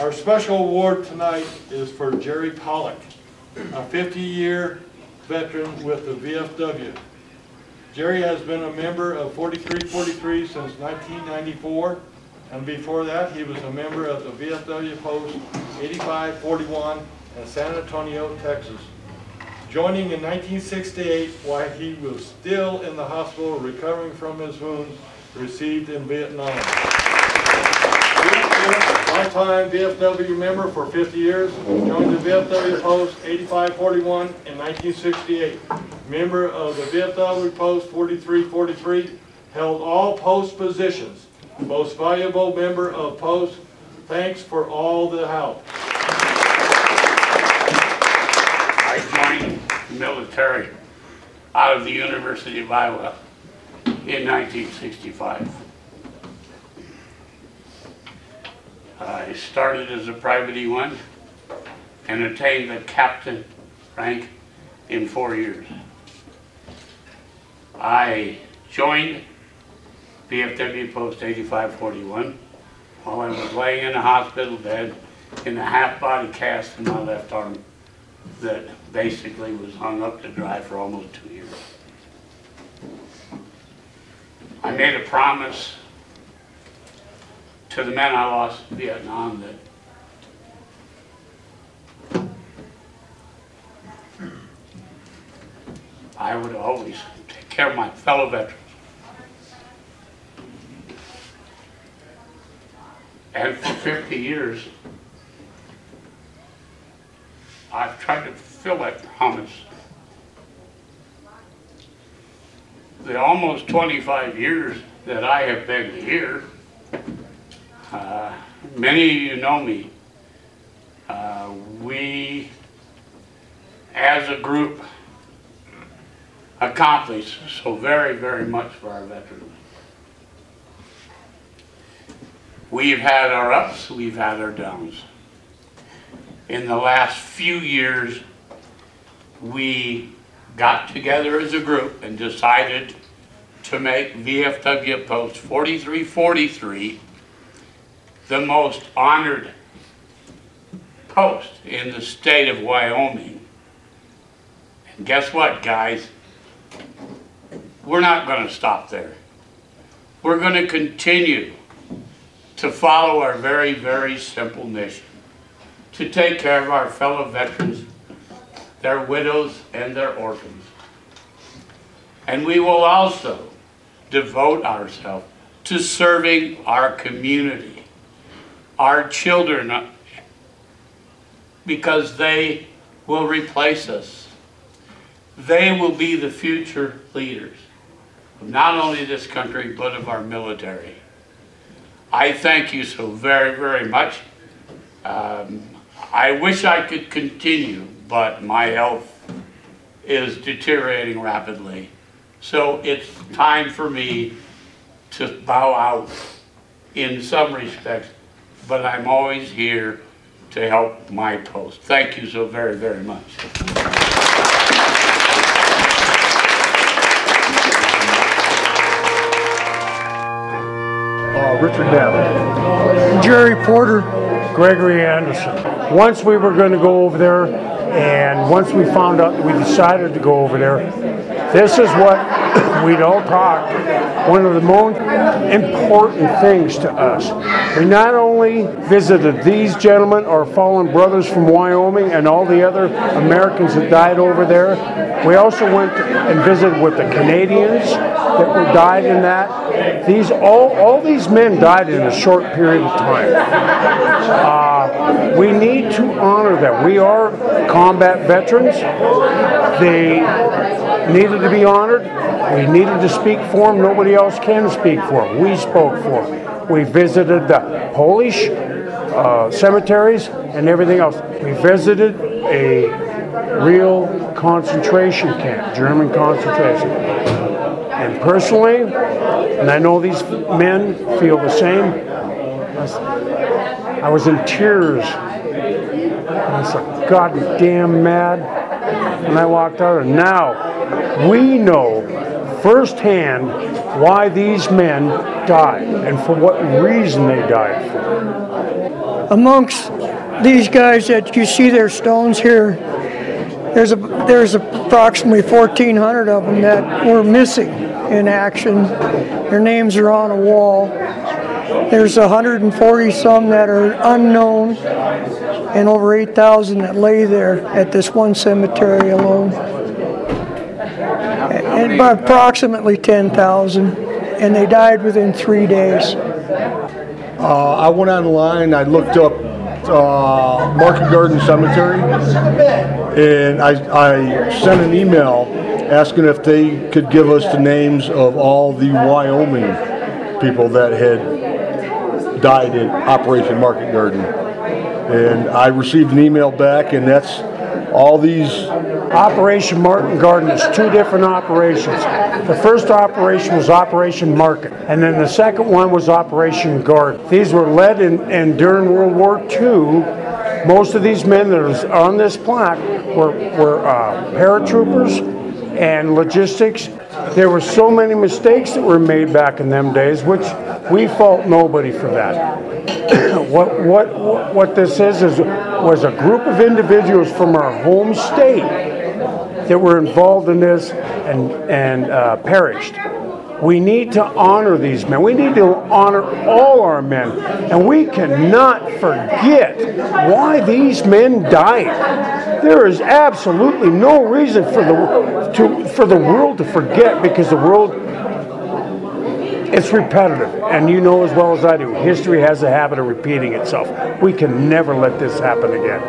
Our special award tonight is for Jerry Pollock, a 50-year veteran with the VFW. Jerry has been a member of 4343 since 1994, and before that he was a member of the VFW Post 8541 in San Antonio, Texas. Joining in 1968 while he was still in the hospital recovering from his wounds received in Vietnam. Lifetime VFW member for 50 years, joined the VFW Post 8541 in 1968. Member of the VFW Post 4343, held all post positions. Most valuable member of Post, thanks for all the help. I joined the military out of the University of Iowa in 1965. I started as a private E1 and attained the captain rank in 4 years. I joined VFW Post 8541 while I was laying in a hospital bed in a half-body cast in my left arm that basically was hung up to dry for almost 2 years. I made a promise to the men I lost in Vietnam that I would always take care of my fellow veterans. And for 50 years, I've tried to fulfill that promise. The almost 25 years that I have been here, many of you know me. We, as a group, accomplished so very, very much for our veterans. We've had our ups, we've had our downs. In the last few years, we got together as a group and decided to make VFW Post 4343 the most honored post in the state of Wyoming. And guess what, guys? We're not going to stop there. We're going to continue to follow our very, very simple mission, to take care of our fellow veterans, their widows, and their orphans. And we will also devote ourselves to serving our community, our children, because they will replace us. They will be the future leaders of not only this country, but of our military. I thank you so very, very much. I wish I could continue, but my health is deteriorating rapidly. So it's time for me to bow out in some respects, but I'm always here to help my post. Thank you so very, very much. Richard Knapp. Jerry Porter. Gregory Anderson. Once we were going to go over there, and once we found out that we decided to go over there, this is what we'd all talked. One of the most important things to us. We not only visited these gentlemen, our fallen brothers from Wyoming, and all the other Americans that died over there. We also went and visited with the Canadians that were died in that. All these men died in a short period of time. We need to honor them. We are combat veterans. They needed to be honored. We needed to speak for them. Nobody else can speak for them. We spoke for them. We visited the Polish cemeteries and everything else. We visited a real concentration camp, German concentration. And personally, and I know these men feel the same, I was in tears. I was like, God damn mad. And I walked out, and now we know firsthand why these men died and for what reason they died for. Amongst these guys that you see their stones here, there's approximately 1,400 of them that were missing in action. Their names are on a wall. There's 140 some that are unknown, and over 8,000 that lay there at this one cemetery alone. And about approximately 10,000, and they died within 3 days. I went online, I looked up Market Garden Cemetery, and I sent an email asking if they could give us the names of all the Wyoming people that had died in Operation Market Garden. And I received an email back, and that's all these. Operation Market Garden is 2 different operations. The first operation was Operation Market, and then the second one was Operation Garden. These were led and during World War II, most of these men that are on this plaque were paratroopers and logistics. There were so many mistakes that were made back in them days, which we fault nobody for that. What this was a group of individuals from our home state that were involved in this and perished. We need to honor these men. We need to honor all our men, and we cannot forget why these men died. There is absolutely no reason for the world to forget, because the world, it's repetitive, and you know as well as I do, history has a habit of repeating itself. We can never let this happen again.